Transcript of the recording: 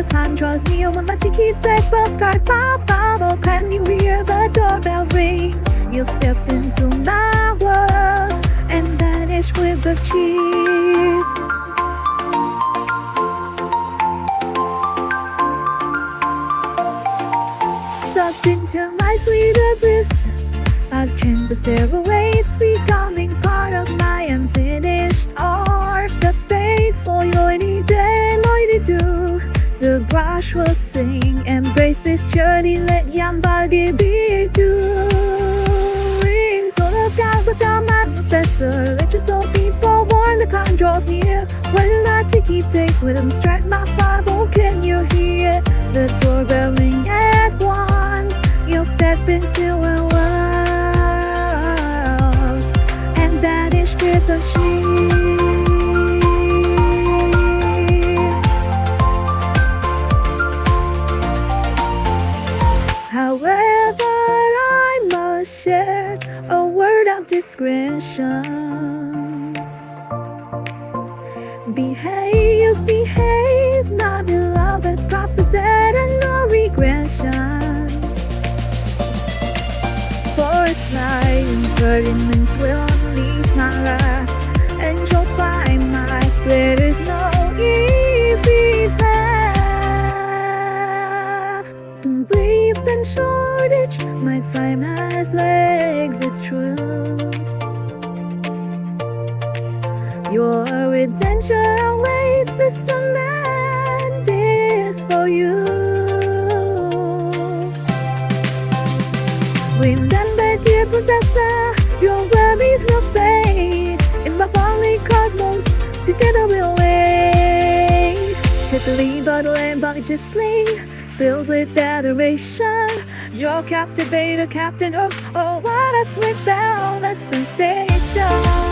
the time draws near when my ticky bells strike my bubble. Can you hear the doorbell ring? You step into my world and vanish with a cheer. Sucked into my sweet abyss, I'll change the stairways, becoming part of my unfinished art. The fates for Lloydi, Lloydi, the brush will sing. Embrace this journey, let Yambagibidu ring. So look out without my professor, let your soul be forewarned. The time draws near when I ticky take with him, strike my Bible. Can you hear the doorbell ring at once? You'll step into a world and vanish with a cheer. However, I must share a word of discretion. Behave, my beloved professora, no regression. Forest light impertinence will unleash my wrath, and you'll find my there is no easy path. Brief and shortage, my time has legs, it's true. Your adventure awaits, this land is for you. Remember, dear professor, your worries will fade. In my falling cosmos, together we'll wait. Shittily but Yambagibidu, filled with adoration. Your captivator, captain, oh, what a sweet boundless sensation.